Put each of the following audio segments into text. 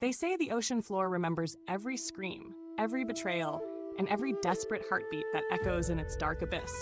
They say the ocean floor remembers every scream, every betrayal, and every desperate heartbeat that echoes in its dark abyss.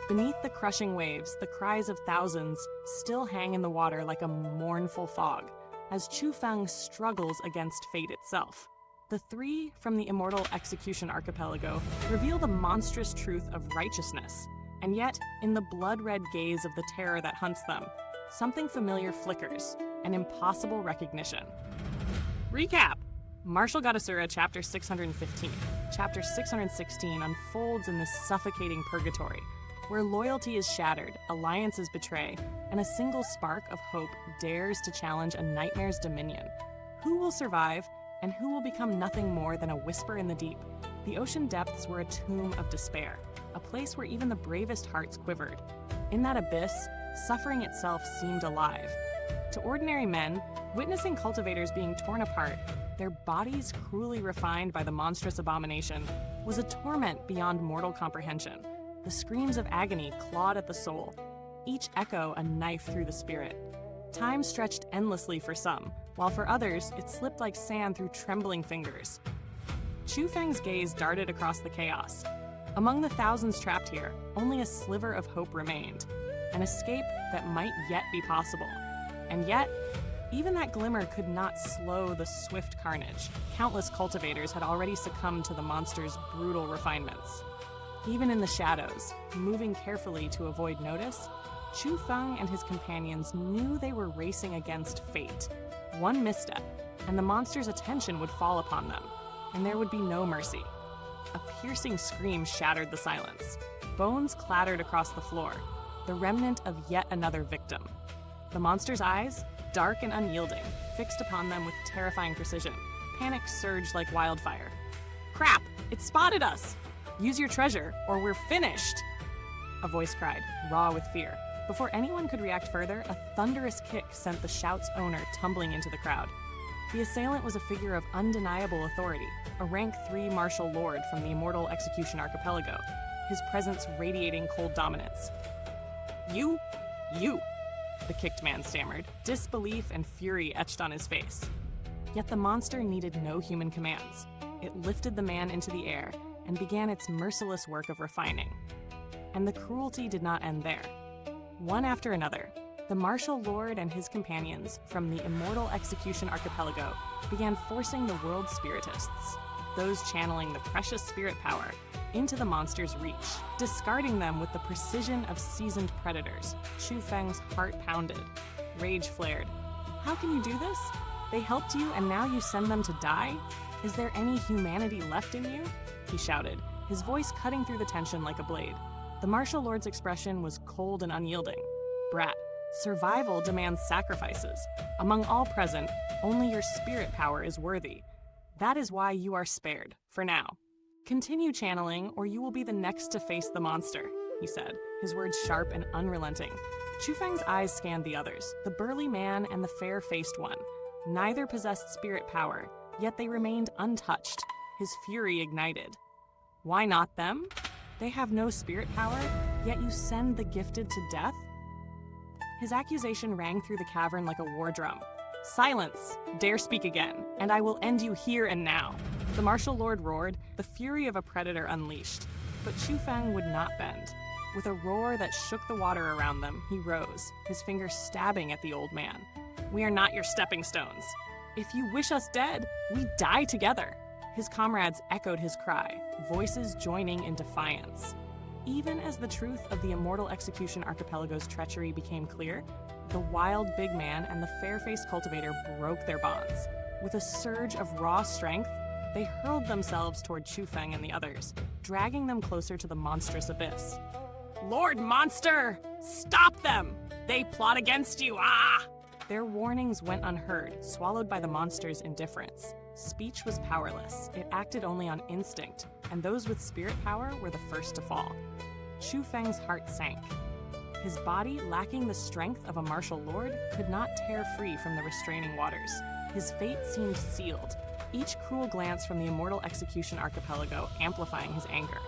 Beneath the crushing waves, the cries of thousands still hang in the water like a mournful fog, as Chu Feng struggles against fate itself. The three from the Immortal Execution Archipelago reveal the monstrous truth of righteousness, and yet, in the blood-red gaze of the terror that hunts them, something familiar flickers, an impossible recognition. Recap! Martial God Asura, Chapter 615. Chapter 616 unfolds in this suffocating purgatory, where loyalty is shattered, alliances betray, and a single spark of hope dares to challenge a nightmare's dominion. Who will survive, and who will become nothing more than a whisper in the deep? The ocean depths were a tomb of despair, a place where even the bravest hearts quivered. In that abyss, suffering itself seemed alive. To ordinary men, witnessing cultivators being torn apart, their bodies cruelly refined by the monstrous abomination, was a torment beyond mortal comprehension. The screams of agony clawed at the soul, each echo a knife through the spirit. Time stretched endlessly for some, while for others, it slipped like sand through trembling fingers. Chu Feng's gaze darted across the chaos. Among the thousands trapped here, only a sliver of hope remained, an escape that might yet be possible. And yet, even that glimmer could not slow the swift carnage. Countless cultivators had already succumbed to the monster's brutal refinements. Even in the shadows, moving carefully to avoid notice, Chu Feng and his companions knew they were racing against fate. One misstep, and the monster's attention would fall upon them, and there would be no mercy. A piercing scream shattered the silence. Bones clattered across the floor, the remnant of yet another victim. The monster's eyes, dark and unyielding, fixed upon them with terrifying precision. Panic surged like wildfire. "Crap! It spotted us! Use your treasure, or we're finished!" A voice cried, raw with fear. Before anyone could react further, a thunderous kick sent the shout's owner tumbling into the crowd. The assailant was a figure of undeniable authority, a rank 3 martial lord from the Immortal Execution Archipelago, his presence radiating cold dominance. You, the kicked man stammered, disbelief and fury etched on his face. Yet the monster needed no human commands. It lifted the man into the air and began its merciless work of refining. And the cruelty did not end there. One after another, the martial lord and his companions from the Immortal Execution Archipelago began forcing the world's spiritists, those channeling the precious spirit power, into the monster's reach, discarding them with the precision of seasoned predators. Chu Feng's heart pounded. Rage flared. "How can you do this? They helped you and now you send them to die? Is there any humanity left in you?" he shouted, his voice cutting through the tension like a blade. The martial lord's expression was cold and unyielding. "Brat, survival demands sacrifices. Among all present, only your spirit power is worthy. That is why you are spared, for now. Continue channeling, or you will be the next to face the monster," he said, his words sharp and unrelenting. Chu Feng's eyes scanned the others, the burly man and the fair-faced one. Neither possessed spirit power, yet they remained untouched. His fury ignited. "Why not them? They have no spirit power, yet you send the gifted to death?" His accusation rang through the cavern like a war drum. "Silence! Dare speak again, and I will end you here and now." The martial lord roared, the fury of a predator unleashed. But Chu Feng would not bend. With a roar that shook the water around them, he rose, his fingers stabbing at the old man. "We are not your stepping stones. If you wish us dead, we die together." His comrades echoed his cry, voices joining in defiance. Even as the truth of the Immortal Execution Archipelago's treachery became clear, the wild big man and the fair-faced cultivator broke their bonds. With a surge of raw strength, they hurled themselves toward Chu Feng and the others, dragging them closer to the monstrous abyss. "Lord Monster! Stop them! They plot against you! Ah!" Their warnings went unheard, swallowed by the monster's indifference. Speech was powerless. It acted only on instinct, and those with spirit power were the first to fall. Chu Feng's heart sank. His body, lacking the strength of a martial lord, could not tear free from the restraining waters. His fate seemed sealed, each cruel glance from the Immortal Execution Archipelago amplifying his anger.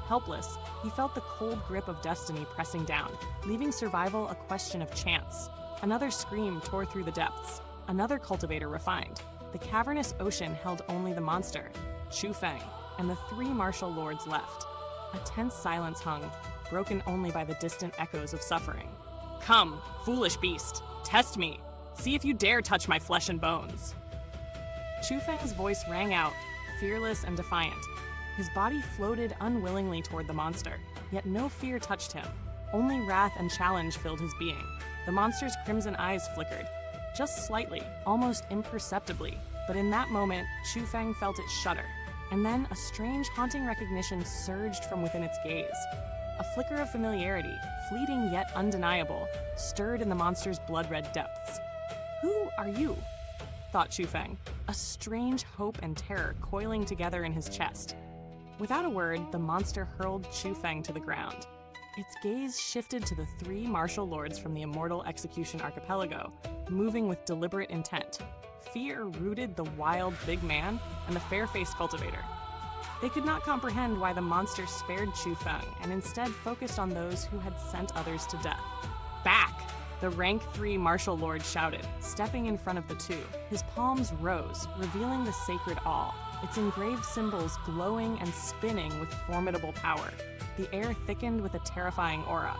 Helpless, he felt the cold grip of destiny pressing down, leaving survival a question of chance. Another scream tore through the depths. Another cultivator refined. The cavernous ocean held only the monster, Chu Feng, and the three martial lords left. A tense silence hung, broken only by the distant echoes of suffering. "Come, foolish beast, test me. See if you dare touch my flesh and bones." Chu Feng's voice rang out, fearless and defiant. His body floated unwillingly toward the monster, yet no fear touched him. Only wrath and challenge filled his being. The monster's crimson eyes flickered, just slightly, almost imperceptibly, but in that moment, Chu Feng felt it shudder. And then a strange, haunting recognition surged from within its gaze. A flicker of familiarity, fleeting yet undeniable, stirred in the monster's blood-red depths. "Who are you?" thought Chu Feng, a strange hope and terror coiling together in his chest. Without a word, the monster hurled Chu Feng to the ground. Its gaze shifted to the three martial lords from the Immortal Execution Archipelago, moving with deliberate intent. Fear rooted the wild big man and the fair-faced cultivator. They could not comprehend why the monster spared Chu Feng and instead focused on those who had sent others to death. "Back!" the rank 3 martial lord shouted, stepping in front of the two. His palms rose, revealing the sacred awl, its engraved symbols glowing and spinning with formidable power. The air thickened with a terrifying aura,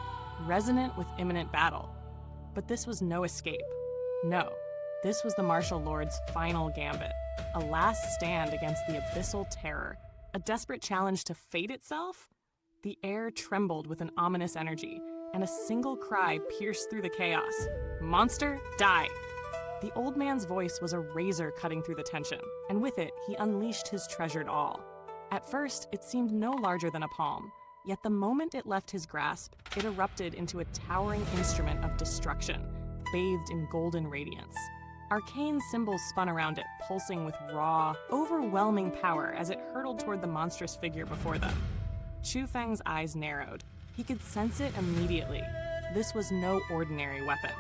resonant with imminent battle. But this was no escape. No, this was the martial lord's final gambit, a last stand against the abyssal terror, a desperate challenge to fate itself. The air trembled with an ominous energy, and a single cry pierced through the chaos. "Monster, die!" The old man's voice was a razor cutting through the tension, and with it, he unleashed his treasured awl. At first, it seemed no larger than a palm, yet the moment it left his grasp, it erupted into a towering instrument of destruction, bathed in golden radiance. Arcane symbols spun around it, pulsing with raw, overwhelming power as it hurtled toward the monstrous figure before them. Chu Feng's eyes narrowed. He could sense it immediately. This was no ordinary weapon.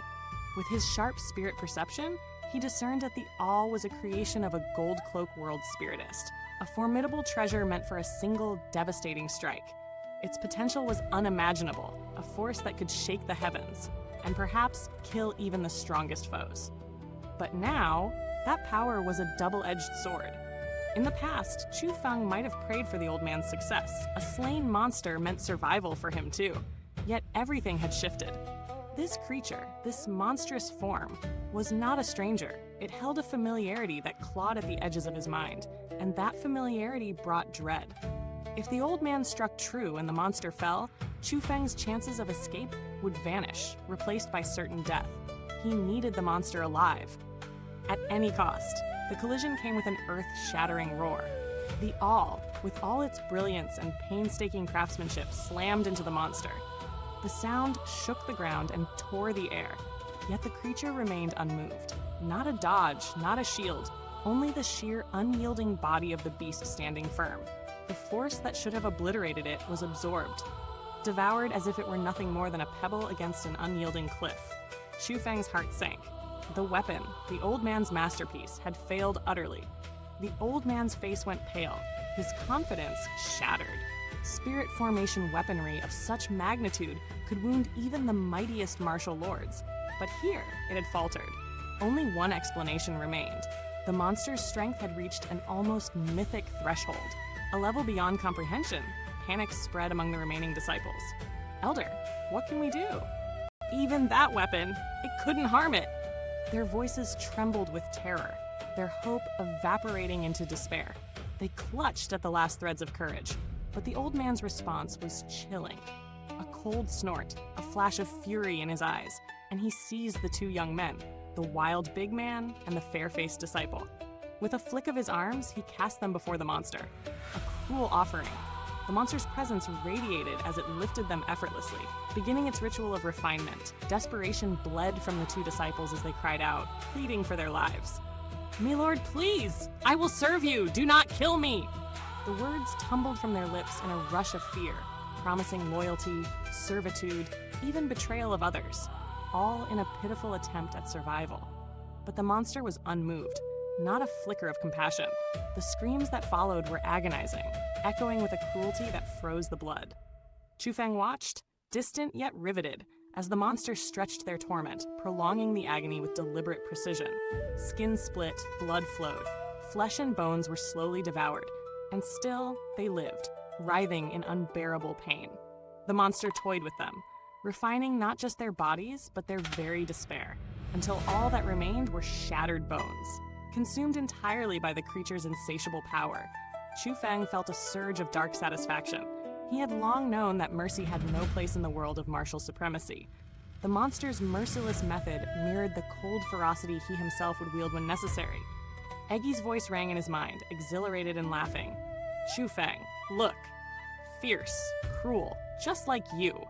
With his sharp spirit perception, he discerned that the awl was a creation of a gold cloak world spiritist, a formidable treasure meant for a single devastating strike. Its potential was unimaginable, a force that could shake the heavens, and perhaps kill even the strongest foes. But now, that power was a double-edged sword. In the past, Chu Feng might have prayed for the old man's success. A slain monster meant survival for him too. Yet everything had shifted. This creature, this monstrous form, was not a stranger. It held a familiarity that clawed at the edges of his mind, and that familiarity brought dread. If the old man struck true and the monster fell, Chu Feng's chances of escape would vanish, replaced by certain death. He needed the monster alive. At any cost, the collision came with an earth-shattering roar. The awl, with all its brilliance and painstaking craftsmanship, slammed into the monster. The sound shook the ground and tore the air, yet the creature remained unmoved. Not a dodge, not a shield, only the sheer unyielding body of the beast standing firm. The force that should have obliterated it was absorbed, devoured as if it were nothing more than a pebble against an unyielding cliff. Chu Feng's heart sank. The weapon, the old man's masterpiece, had failed utterly. The old man's face went pale, his confidence shattered. Spirit formation weaponry of such magnitude could wound even the mightiest martial lords. But here, it had faltered. Only one explanation remained. The monster's strength had reached an almost mythic threshold. A level beyond comprehension. Panic spread among the remaining disciples. "Elder, what can we do?" "Even that weapon, it couldn't harm it." Their voices trembled with terror, their hope evaporating into despair. They clutched at the last threads of courage, but the old man's response was chilling. A cold snort, a flash of fury in his eyes, and he seized the two young men, the wild big man and the fair-faced disciple. With a flick of his arms, he cast them before the monster. A cruel offering. The monster's presence radiated as it lifted them effortlessly, beginning its ritual of refinement. Desperation bled from the two disciples as they cried out, pleading for their lives. "My lord, please! I will serve you! Do not kill me!" The words tumbled from their lips in a rush of fear, promising loyalty, servitude, even betrayal of others, all in a pitiful attempt at survival. But the monster was unmoved, not a flicker of compassion. The screams that followed were agonizing, echoing with a cruelty that froze the blood. Chu Feng watched, distant yet riveted, as the monsters stretched their torment, prolonging the agony with deliberate precision. Skin split, blood flowed, flesh and bones were slowly devoured, and still they lived, writhing in unbearable pain. The monster toyed with them, refining not just their bodies, but their very despair, until all that remained were shattered bones. Consumed entirely by the creature's insatiable power, Chu Feng felt a surge of dark satisfaction. He had long known that mercy had no place in the world of martial supremacy. The monster's merciless method mirrored the cold ferocity he himself would wield when necessary. Eggy's voice rang in his mind, exhilarated and laughing. Chu Feng, look. Fierce, cruel, just like you.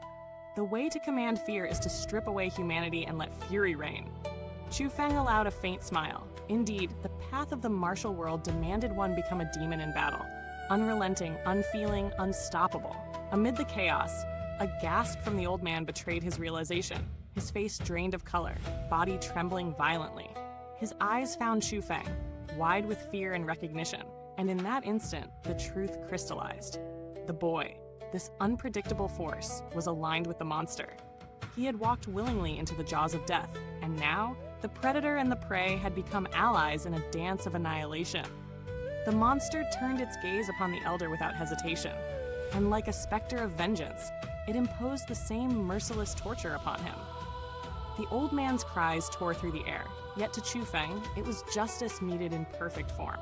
The way to command fear is to strip away humanity and let fury reign. Chu Feng allowed a faint smile. Indeed, the path of the martial world demanded one become a demon in battle. Unrelenting, unfeeling, unstoppable. Amid the chaos, a gasp from the old man betrayed his realization. His face drained of color, body trembling violently. His eyes found Chu Feng, wide with fear and recognition, and in that instant, the truth crystallized. The boy, this unpredictable force, was aligned with the monster. He had walked willingly into the jaws of death, and now, the predator and the prey had become allies in a dance of annihilation. The monster turned its gaze upon the elder without hesitation, and like a specter of vengeance, it imposed the same merciless torture upon him. The old man's cries tore through the air, yet to Chu Feng, it was justice meted in perfect form.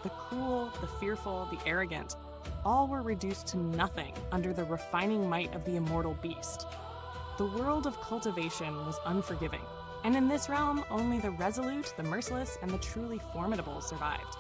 The cruel, the fearful, the arrogant, all were reduced to nothing under the refining might of the immortal beast. The world of cultivation was unforgiving, and in this realm, only the resolute, the merciless, and the truly formidable survived.